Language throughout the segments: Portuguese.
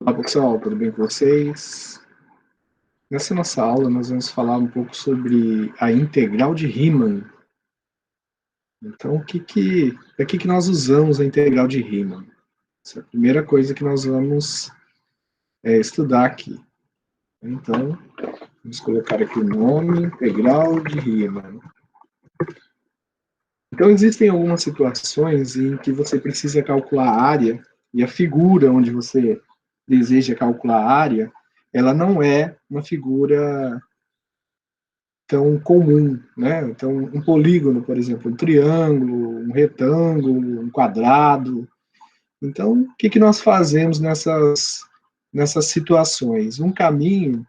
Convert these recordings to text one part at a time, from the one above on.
Olá pessoal, tudo bem com vocês? Nessa nossa aula nós vamos falar um pouco sobre a integral de Riemann. Então, para que nós usamos a integral de Riemann? Essa é a primeira coisa que nós vamos estudar aqui. Então, vamos colocar aqui o nome, integral de Riemann. Então, existem algumas situações em que você precisa calcular a área, e a figura onde você deseja calcular a área, ela não é uma figura tão comum, né? Então, um polígono, por exemplo, um triângulo, um retângulo, um quadrado. Então, o que nós fazemos nessas situações? Um caminho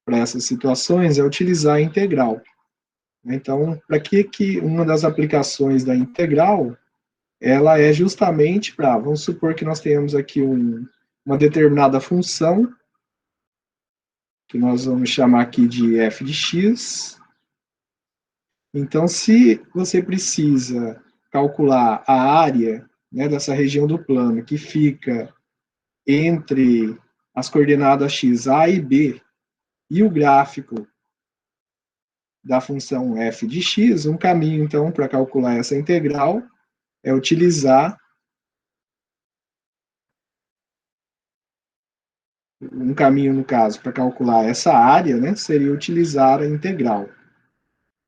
para essas situações é utilizar a integral. Então, para que uma das aplicações da integral, ela é justamente para, vamos supor que nós tenhamos aqui uma determinada função, que nós vamos chamar aqui de f de x. Então, se você precisa calcular a área, né, dessa região do plano que fica entre as coordenadas x, a e b, e o gráfico da função f de x, um caminho, então, para calcular essa integral é utilizar um caminho, no caso, para calcular essa área, né, seria utilizar a integral.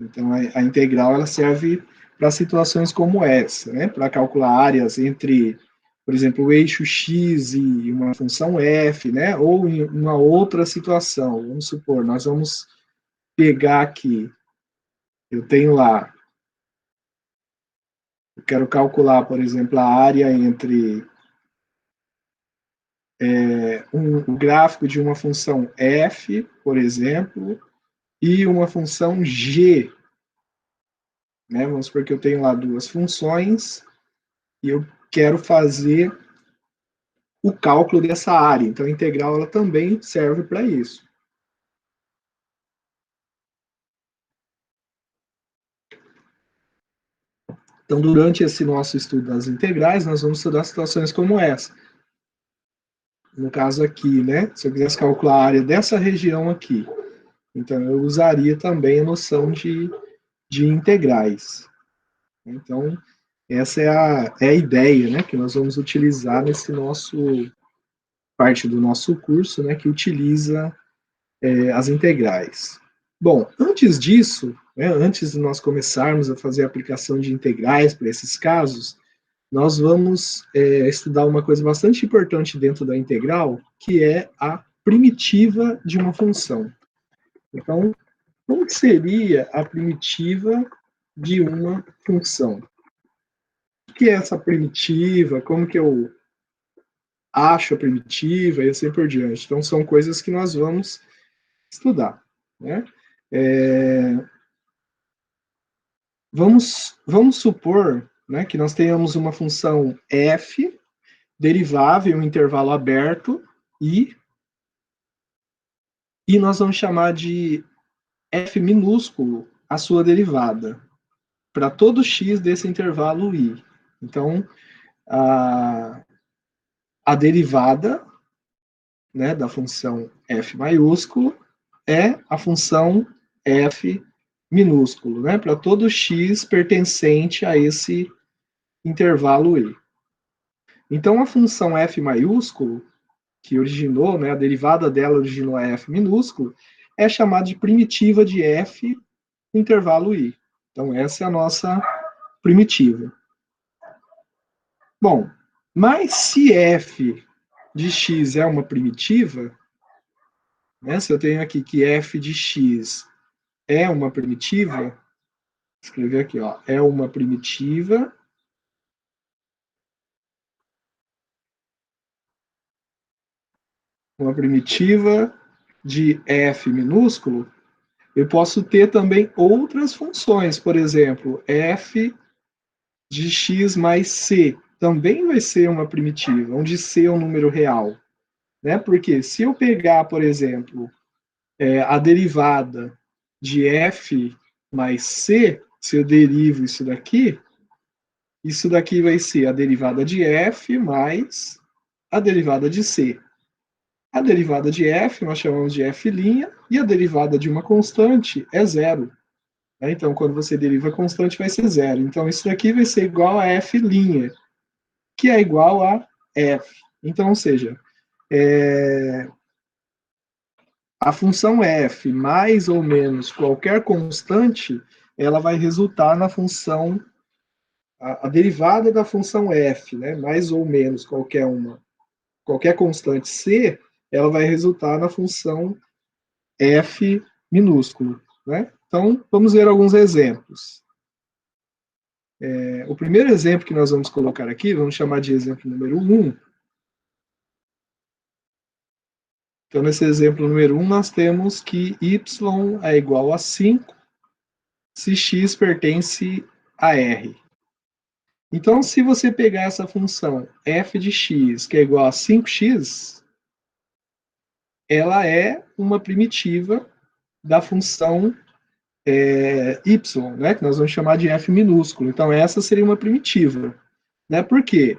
Então, a integral ela serve para situações como essa, né, para calcular áreas entre, por exemplo, o eixo x e uma função f, né, ou em uma outra situação. Vamos supor, nós vamos pegar aqui, eu tenho lá, eu quero calcular, por exemplo, a área entre o gráfico de uma função f, por exemplo, e uma função g, né? Vamos supor que eu tenho lá duas funções e eu quero fazer o cálculo dessa área. Então, a integral ela também serve para isso. Então, durante esse nosso estudo das integrais, nós vamos estudar situações como essa. No caso aqui, né? Se eu quisesse calcular a área dessa região aqui, então eu usaria também a noção de integrais. Então, essa é a ideia, né? Que nós vamos utilizar nesse nosso parte do nosso curso, né? Que utiliza as integrais. Bom, antes disso, né, antes de nós começarmos a fazer a aplicação de integrais para esses casos, nós vamos estudar uma coisa bastante importante dentro da integral, que é a primitiva de uma função. Então, como seria a primitiva de uma função? O que é essa primitiva? Como que eu acho a primitiva e assim por diante? Então, são coisas que nós vamos estudar, né? Vamos supor, né, que nós tenhamos uma função f derivável em um intervalo aberto e nós vamos chamar de f minúsculo a sua derivada para todo x desse intervalo i. Então, a derivada, né, da função f maiúsculo é a função f minúsculo, né, para todo x pertencente a esse intervalo i. Então, a função f maiúsculo, que originou, né, a derivada dela originou a f minúsculo, é chamada de primitiva de f no intervalo i. Então, essa é a nossa primitiva. Bom, mas se f de x é uma primitiva, né, se eu tenho aqui que f de x é uma primitiva, vou escrever aqui, ó, é uma primitiva de f minúsculo, eu posso ter também outras funções, por exemplo, f de x mais c também vai ser uma primitiva, onde c é um número real, né? Porque se eu pegar, por exemplo, a derivada de f mais c, se eu derivo isso daqui vai ser a derivada de f mais a derivada de c. A derivada de f nós chamamos de f', e a derivada de uma constante é zero. Então, quando você deriva a constante, vai ser zero. Então, isso daqui vai ser igual a f', que é igual a f. Então, ou seja, a função f mais ou menos qualquer constante, ela vai resultar na função, a derivada da função f, né, mais ou menos qualquer constante c, ela vai resultar na função f minúsculo. Né? Então, vamos ver alguns exemplos. O primeiro exemplo que nós vamos colocar aqui, vamos chamar de exemplo número 1. Então, nesse exemplo número 1, nós temos que y é igual a 5 se x pertence a R. Então, se você pegar essa função f de x, que é igual a 5x, ela é uma primitiva da função y, né, que nós vamos chamar de f minúsculo. Então, essa seria uma primitiva. Né? Por quê?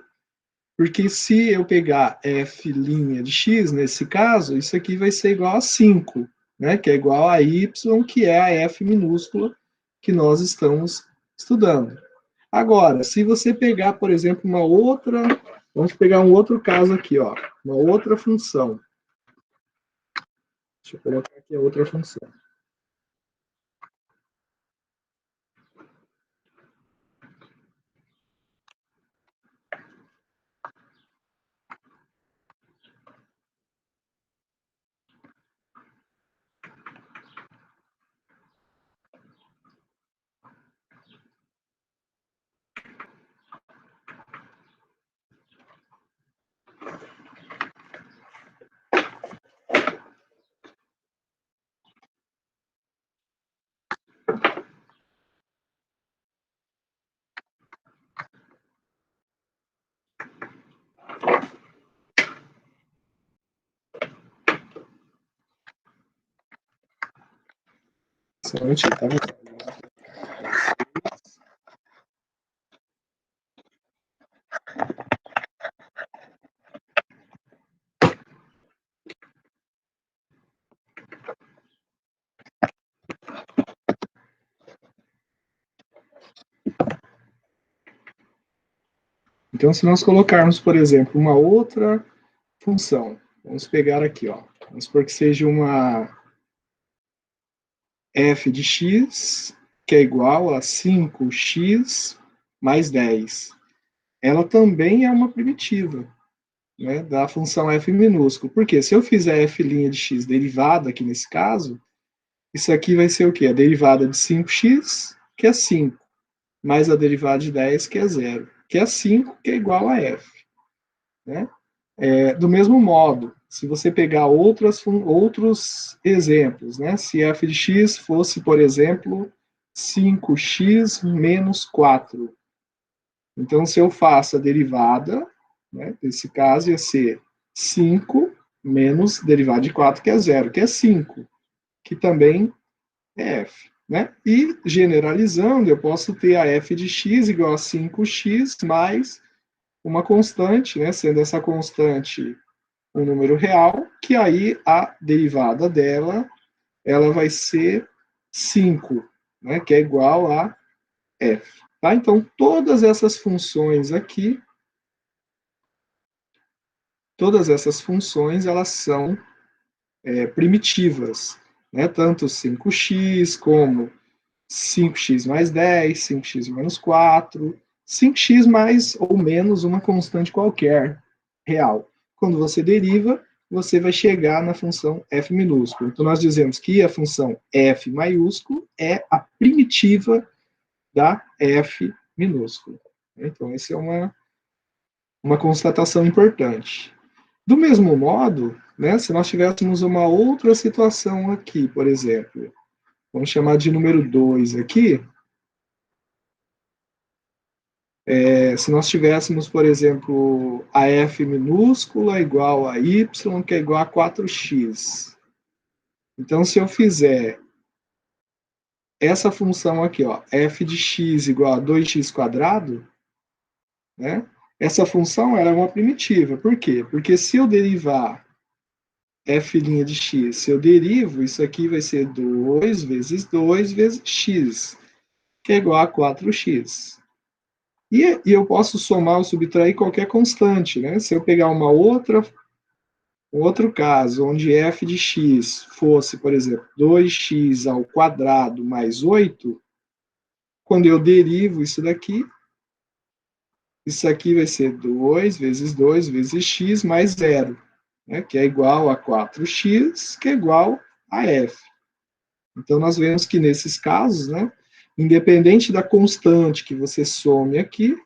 Porque se eu pegar f' de x, nesse caso, isso aqui vai ser igual a 5, né? Que é igual a y, que é a f minúscula que nós estamos estudando. Agora, se você pegar, por exemplo, uma outra... Vamos pegar um outro caso aqui, ó, uma outra função. Deixa eu colocar aqui a outra função. Então, se nós colocarmos, por exemplo, uma outra função, vamos pegar aqui, ó, vamos supor que seja uma f de x, que é igual a 5x mais 10. Ela também é uma primitiva, né, da função f minúsculo. Porque se eu fizer f' de x derivada aqui nesse caso, isso aqui vai ser o quê? A derivada de 5x, que é 5, mais a derivada de 10, que é 0, que é 5, que é igual a f. Né? Do mesmo modo, se você pegar outros exemplos, né? Se f de x fosse, por exemplo, 5x menos 4. Então, se eu faço a derivada, né, nesse caso ia ser 5 menos derivada de 4, que é 0, que é 5, que também é f. Né? E, generalizando, eu posso ter a f de x igual a 5x mais uma constante, né, sendo essa constante um número real, que aí a derivada dela, ela vai ser 5, né, que é igual a f. Tá? Então, todas essas funções aqui, elas são primitivas, né? Tanto 5x como 5x mais 10, 5x menos 4, 5x mais ou menos uma constante qualquer real. Quando você deriva, você vai chegar na função f minúsculo. Então, nós dizemos que a função f maiúsculo é a primitiva da f minúsculo. Então, essa é uma constatação importante. Do mesmo modo, né, se nós tivéssemos uma outra situação aqui, por exemplo, vamos chamar de número 2 aqui, se nós tivéssemos, por exemplo, a f minúscula igual a y, que é igual a 4x. Então, se eu fizer essa função aqui, ó, f de x igual a 2x quadrado, né, essa função era uma primitiva. Por quê? Porque se eu derivar f' de x. Se eu derivo, isso aqui vai ser 2 vezes 2 vezes x, que é igual a 4x. E eu posso somar ou subtrair qualquer constante, né? Se eu pegar um outro caso, onde f de x fosse, por exemplo, 2x ao quadrado mais 8, quando eu derivo isso aqui vai ser 2 vezes x mais 0, né? Que é igual a 4x, que é igual a f. Então, nós vemos que nesses casos, né, independente da constante que você some aqui,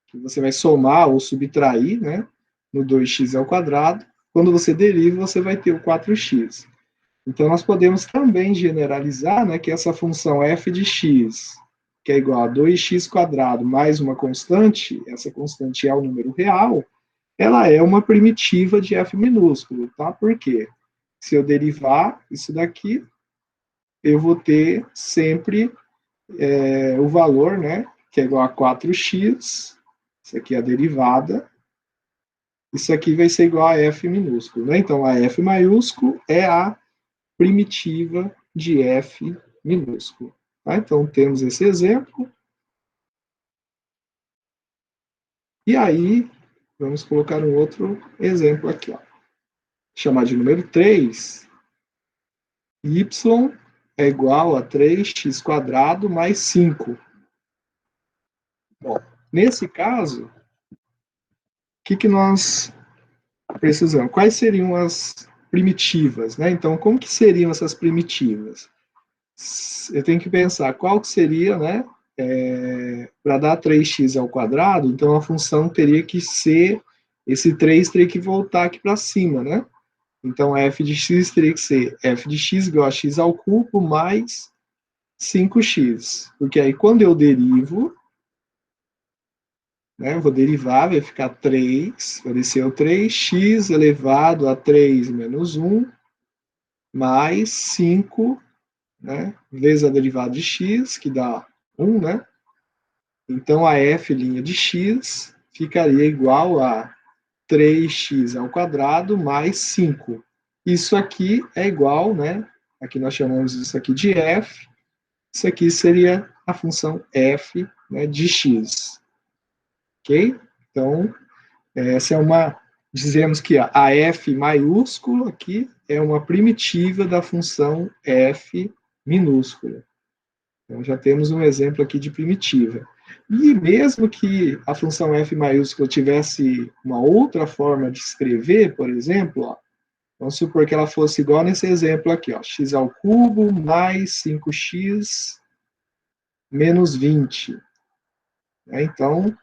que você vai somar ou subtrair, né, no 2x ao quadrado, quando você deriva, você vai ter o 4x. Então, nós podemos também generalizar, né, que essa função f de x, que é igual a 2x quadrado mais uma constante, essa constante é o número real, ela é uma primitiva de f minúsculo, tá? Por quê? Se eu derivar isso daqui, eu vou ter sempre o valor, né, que é igual a 4x, isso aqui é a derivada, isso aqui vai ser igual a f minúsculo, né? Então, a f maiúsculo é a primitiva de f minúsculo. Tá? Então, temos esse exemplo. E aí, vamos colocar um outro exemplo aqui. Ó. Chamar de número 3. Y é igual a 3x quadrado mais 5. Bom, nesse caso, o que nós precisamos? Quais seriam as primitivas? Né? Então, como que seriam essas primitivas? Eu tenho que pensar qual que seria, né? Para dar 3x ao quadrado, então a função teria que ser, esse 3 teria que voltar aqui para cima, né? Então, f de x teria que ser f de x igual a x ao cubo mais 5x. Porque aí, quando eu derivo, né, eu vou derivar, vai ficar 3, vai descer o 3x elevado a 3 menos 1, mais 5, né, vezes a derivada de x, que dá 1, né? Então, a f' de x ficaria igual a 3x ao quadrado mais 5. Isso aqui é igual, né? Aqui nós chamamos isso aqui de f. Isso aqui seria a função f, né, de x. Ok? Então, essa é uma... Dizemos que a f maiúsculo aqui é uma primitiva da função f minúscula. Então, já temos um exemplo aqui de primitiva. E mesmo que a função f maiúscula tivesse uma outra forma de escrever, por exemplo, ó, vamos supor que ela fosse igual nesse exemplo aqui, ó, x ao cubo mais 5x menos 20. Então,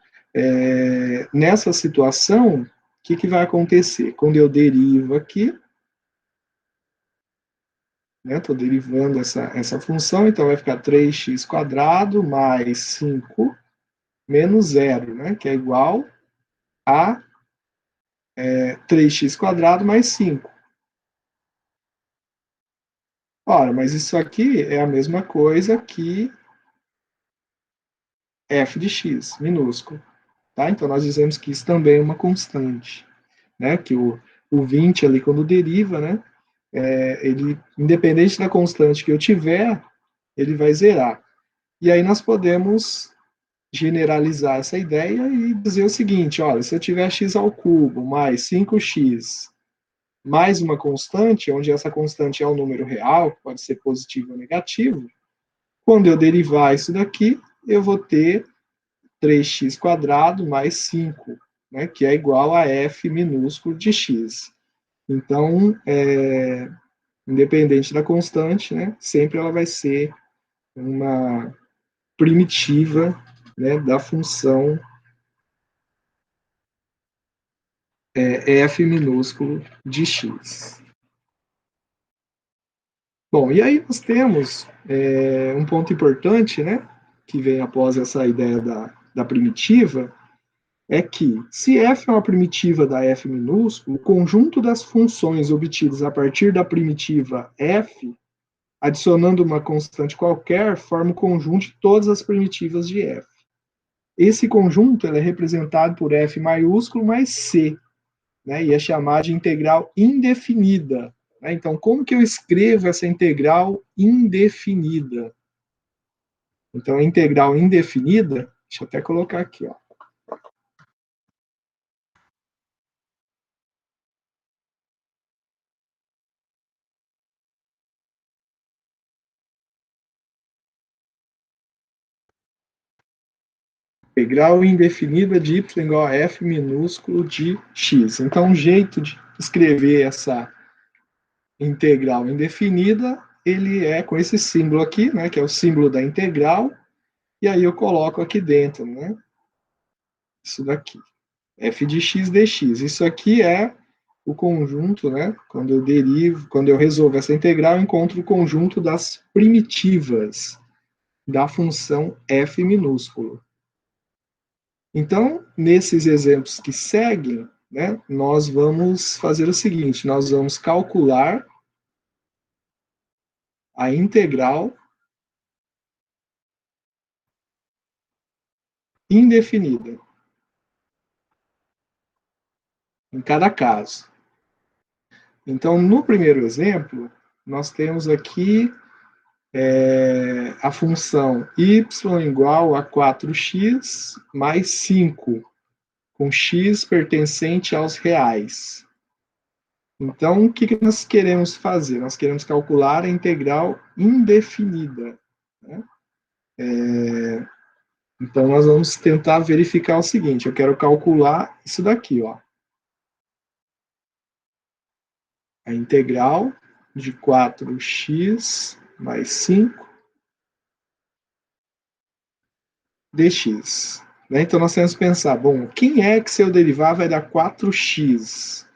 nessa situação, o que vai acontecer? Quando eu derivo aqui, estou derivando essa função, então vai ficar 3x quadrado mais 5 menos 0, né, que é igual a 3x quadrado mais 5. Ora, mas isso aqui é a mesma coisa que f de x, minúsculo. Tá? Então, nós dizemos que isso também é uma constante. Né? Que o 20 ali, quando deriva, né, ele, independente da constante que eu tiver, ele vai zerar. E aí nós podemos generalizar essa ideia e dizer o seguinte, olha, se eu tiver x ao cubo mais 5x mais uma constante, onde essa constante é um número real, que pode ser positivo ou negativo, quando eu derivar isso daqui, eu vou ter 3x quadrado mais 5, né, que é igual a f minúsculo de x. Então, independente da constante, né, sempre ela vai ser uma primitiva, né, da função f minúsculo de x. Bom, e aí nós temos um ponto importante, né, que vem após essa ideia da primitiva, é que, se f é uma primitiva da f minúsculo, o conjunto das funções obtidas a partir da primitiva f, adicionando uma constante qualquer, forma o conjunto de todas as primitivas de f. Esse conjunto é representado por f maiúsculo mais c. né, ia chamar de integral indefinida. Né? Então, como que eu escrevo essa integral indefinida? Então, a integral indefinida, deixa eu até colocar aqui, ó. Integral indefinida de y igual a f minúsculo de x. Então, um jeito de escrever essa integral indefinida, ele é com esse símbolo aqui, né, que é o símbolo da integral, e aí eu coloco aqui dentro, né, isso daqui, f de x dx. Isso aqui é o conjunto, né, quando eu resolvo essa integral, eu encontro o conjunto das primitivas da função f minúsculo. Então, nesses exemplos que seguem, né, nós vamos fazer o seguinte, nós vamos calcular a integral indefinida em cada caso. Então, no primeiro exemplo, nós temos aqui a função y igual a 4x mais 5, com x pertencente aos reais. Então, o que nós queremos fazer? Nós queremos calcular a integral indefinida. Né? Então, nós vamos tentar verificar o seguinte, eu quero calcular isso daqui, ó. A integral de 4x mais 5 dx. Né? Então, nós temos que pensar, bom, quem é que seu derivar vai dar 4x?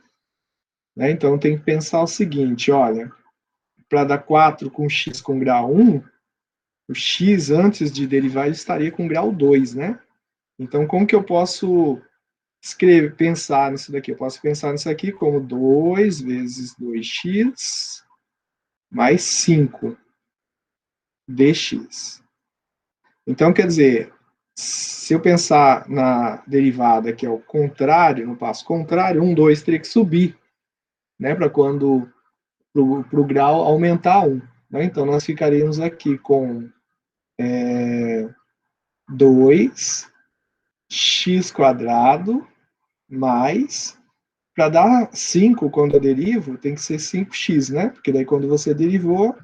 Né? Então, tem que pensar o seguinte, olha, para dar 4 com x com grau 1, o x antes de derivar ele estaria com grau 2, né? Então, como que eu posso pensar nisso daqui? Eu posso pensar nisso aqui como 2 vezes 2x mais 5 dx. Então, quer dizer, se eu pensar na derivada que é o contrário, no passo contrário, 1, 2, teria que subir, né, para quando para o grau aumentar 1. Né? Então, nós ficaríamos aqui com 2x² mais, para dar 5 quando eu derivo, tem que ser 5x, né? Porque daí quando você derivou,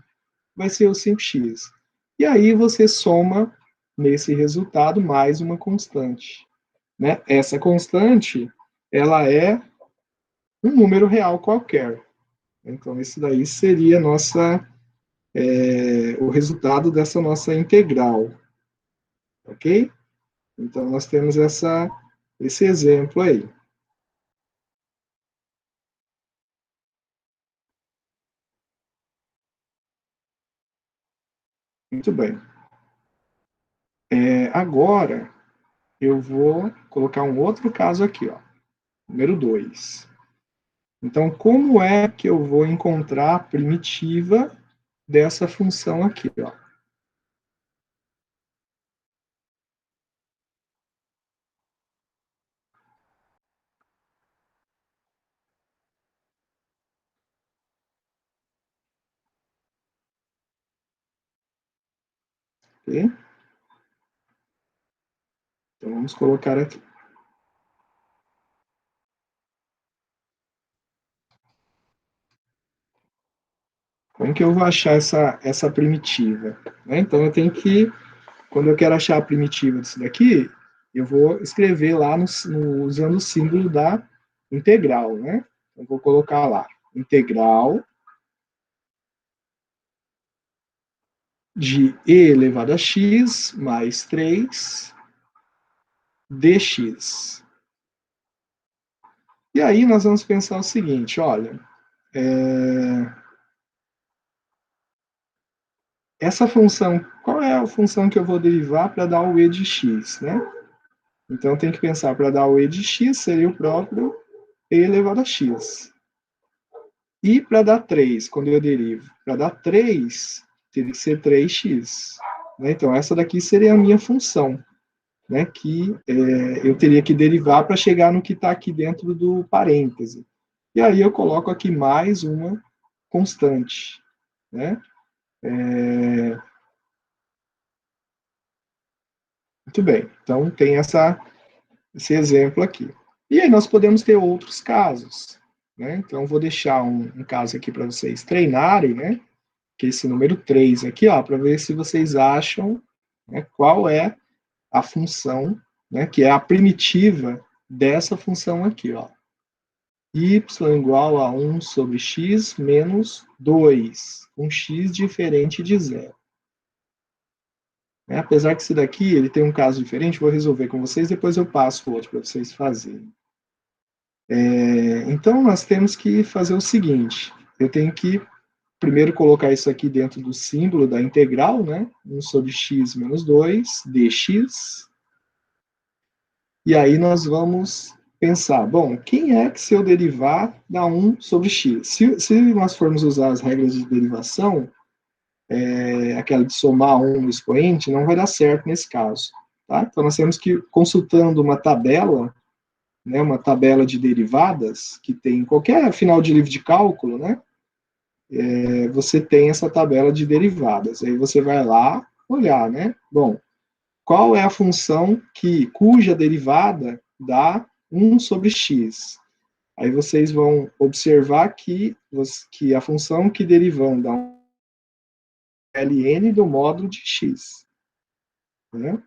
vai ser o 5x. E aí você soma nesse resultado mais uma constante. Né? Essa constante, ela é um número real qualquer. Então, esse daí seria o resultado dessa nossa integral. Ok? Então, nós temos esse exemplo aí. Muito bem. Agora, eu vou colocar um outro caso aqui, ó. Número 2. Então, como é que eu vou encontrar a primitiva dessa função aqui, ó? Ok? Então, vamos colocar aqui. Como que eu vou achar essa primitiva? Né? Então, eu tenho que, quando eu quero achar a primitiva disso daqui, eu vou escrever lá usando o símbolo da integral, né? Eu vou colocar lá, integral de e elevado a x mais 3 dx. E aí nós vamos pensar o seguinte, olha, essa função, qual é a função que eu vou derivar para dar o e de x, né? Então tem que pensar, para dar o e de x seria o próprio e elevado a x. E para dar 3, quando eu derivo, para dar 3, teria que ser 3x. Né? Então essa daqui seria a minha função. né, que eu teria que derivar para chegar no que está aqui dentro do parêntese. E aí eu coloco aqui mais uma constante, né? Muito bem, então tem esse exemplo aqui. E aí nós podemos ter outros casos, né? Então vou deixar um caso aqui para vocês treinarem, né? Que é esse número 3 aqui, ó, para ver se vocês acham, né, qual é a função, né, que é a primitiva dessa função aqui, ó. Y igual a 1 sobre x menos 2, com x diferente de zero. Apesar que esse daqui ele tem um caso diferente, vou resolver com vocês, depois eu passo o outro para vocês fazerem. Então, nós temos que fazer o seguinte, eu tenho que primeiro colocar isso aqui dentro do símbolo da integral, né? 1 sobre x menos 2, dx. E aí nós vamos pensar, bom, quem é que se eu derivar dá 1 sobre x? Se nós formos usar as regras de derivação, aquela de somar 1 no expoente, não vai dar certo nesse caso. Tá? Então nós temos que, consultando uma tabela, né, uma tabela de derivadas, que tem em qualquer final de livro de cálculo, né, você tem essa tabela de derivadas. Aí você vai lá olhar, né? Bom, qual é a função cuja derivada dá 1 sobre x? Aí vocês vão observar que a função que derivam dá um ln do módulo de x. Né?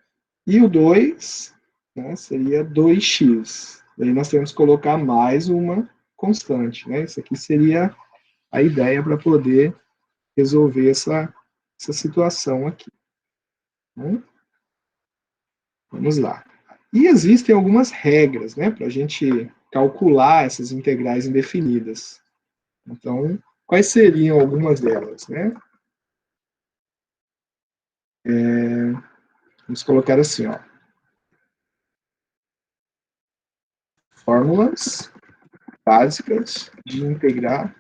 E o 2, né, seria 2x. Daí nós temos que colocar mais uma constante. Né? Isso aqui seria a ideia para poder resolver essa situação aqui. Né? Vamos lá. E existem algumas regras, né, para a gente calcular essas integrais indefinidas. Então, quais seriam algumas delas, né? Vamos colocar assim, ó. Fórmulas básicas de integração,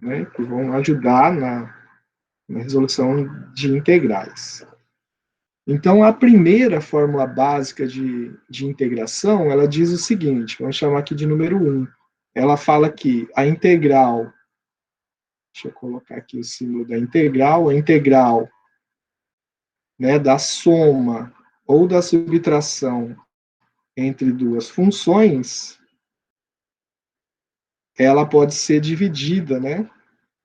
né, que vão ajudar na resolução de integrais. Então, a primeira fórmula básica de integração, ela diz o seguinte, vamos chamar aqui de número 1. Ela fala que a integral, deixa eu colocar aqui o símbolo da integral, a integral, né, da soma ou da subtração entre duas funções, ela pode ser dividida, né,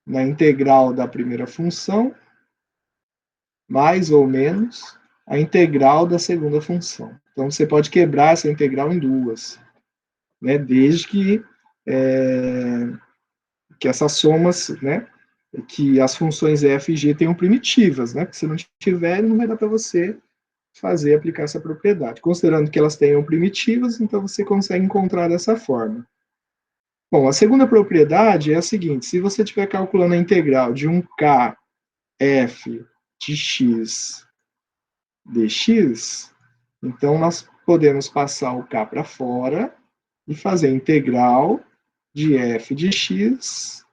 na integral da primeira função, mais ou menos a integral da segunda função. Então, você pode quebrar essa integral em duas, né, desde que essas somas, né, que as funções f e g tenham primitivas, né, porque se não tiver, não vai dar para você aplicar essa propriedade. Considerando que elas tenham primitivas, então você consegue encontrar dessa forma. Bom, a segunda propriedade é a seguinte, se você estiver calculando a integral de um k f de x dx, então nós podemos passar o k para fora e fazer a integral de f de x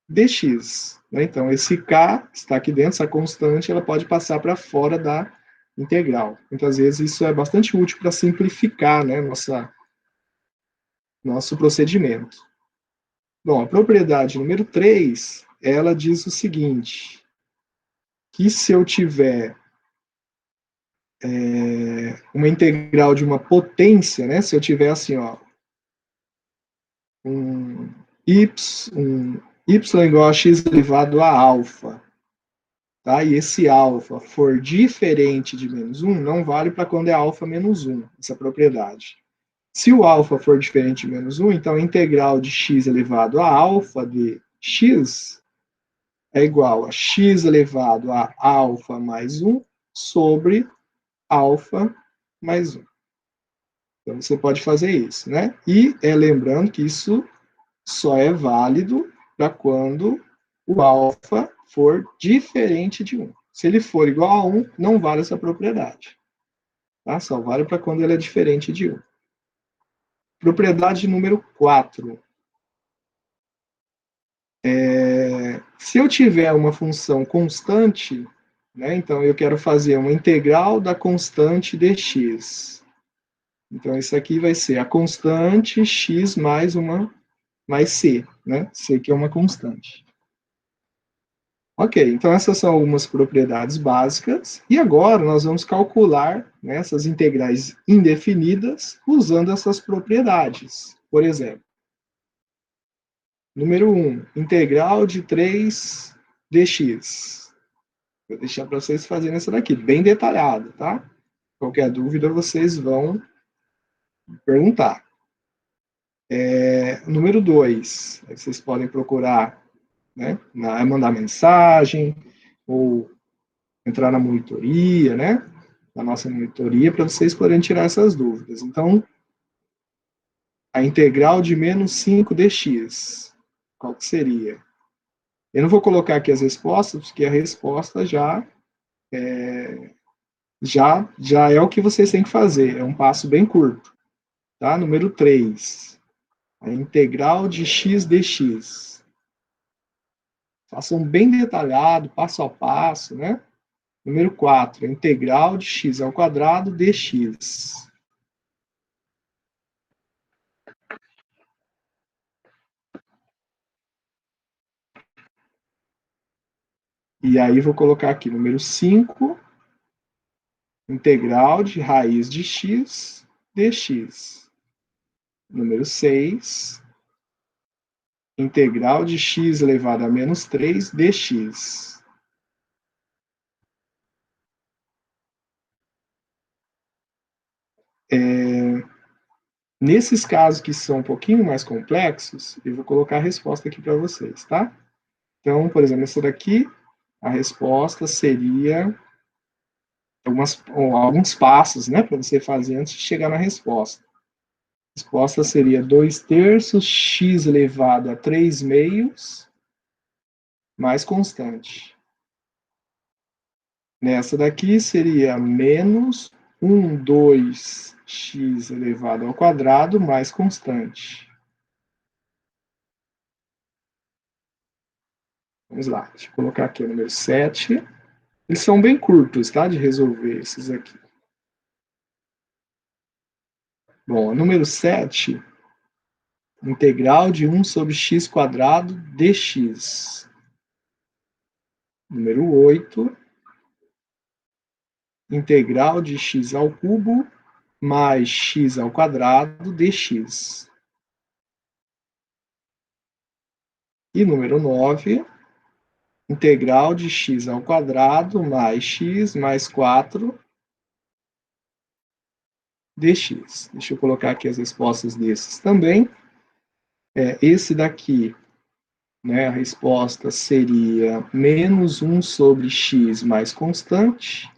dx. Né? Então, esse k está aqui dentro, essa constante, ela pode passar para fora da integral. Muitas vezes isso é bastante útil para simplificar, né, nosso procedimento. Bom, a propriedade número 3, ela diz o seguinte, que se eu tiver uma integral de uma potência, né, se eu tiver assim, ó, um y igual a x elevado a alfa, tá? E esse alfa for diferente de menos 1, não vale para quando é alfa menos 1, essa propriedade. Se o alfa for diferente de menos 1, então a integral de x elevado a alfa de x é igual a x elevado a alfa mais 1 sobre alfa mais 1. Então você pode fazer isso, né? E lembrando que isso só é válido para quando o alfa for diferente de 1. Se ele for igual a 1, não vale essa propriedade. Tá? Só vale para quando ele é diferente de 1. Propriedade número 4. Se eu tiver uma função constante, né? Então, eu quero fazer uma integral da constante dx. Então, isso aqui vai ser a constante x mais c, né? C que é uma constante. Ok, então essas são algumas propriedades básicas. E agora nós vamos calcular, né, essas integrais indefinidas usando essas propriedades. Por exemplo, número 1, integral de 3 dx. Vou deixar para vocês fazerem essa daqui, bem detalhado, tá? Qualquer dúvida vocês vão perguntar. Número 2, vocês podem procurar, né, mandar mensagem ou entrar na monitoria, né? Na nossa monitoria, para vocês poderem tirar essas dúvidas. Então, a integral de menos 5 dx, qual que seria? Eu não vou colocar aqui as respostas, porque a resposta já é o que vocês têm que fazer, é um passo bem curto. Tá? Número 3, a integral de x dx. Façam bem detalhado, passo a passo, né? Número 4, a integral de x ao quadrado dx. E aí vou colocar aqui número 5, integral de raiz de x dx. Número 6, integral de x elevado a menos 3 dx. Nesses casos que são um pouquinho mais complexos, eu vou colocar a resposta aqui para vocês, tá? Então, por exemplo, essa daqui, a resposta seria alguns passos, né, para você fazer antes de chegar na resposta. A resposta seria 2/3 x elevado a 3 meios mais constante. Nessa daqui seria menos 1/2x elevado ao quadrado mais constante. Vamos lá, deixa eu colocar aqui o número 7. Eles são bem curtos, tá, de resolver esses aqui. Bom, o número 7, integral de 1 sobre x quadrado dx. Número 8, integral de x ao cubo mais x ao quadrado dx. E número 9, integral de x ao quadrado mais x mais 4 dx. Deixa eu colocar aqui as respostas desses também. Esse daqui, né, a resposta seria menos 1 sobre x mais constante.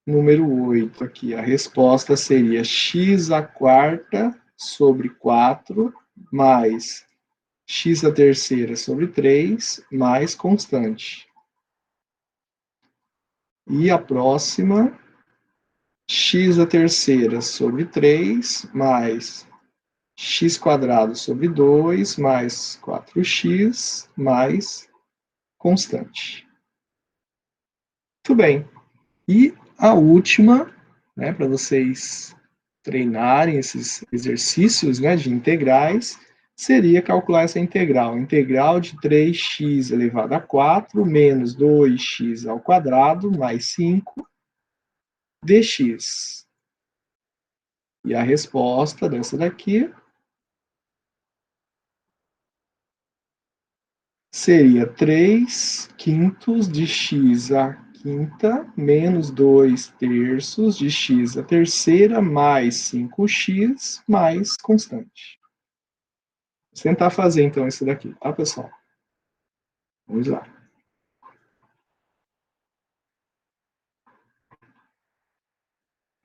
Número 8 aqui, a resposta seria x à quarta sobre 4 mais x à terceira sobre 3 mais constante. E a próxima, x à terceira sobre 3 mais x quadrado sobre 2 mais 4x mais constante. Muito bem. E a última, né, para vocês treinarem esses exercícios, né, de integrais, seria calcular essa integral. Integral de 3x elevado a 4 menos 2x ao quadrado mais 5 dx. E a resposta dessa daqui seria 3 quintos de x à quinta menos 2/3 de x à terceira mais 5x mais constante. Vou tentar fazer então isso daqui, tá, pessoal? Vamos lá.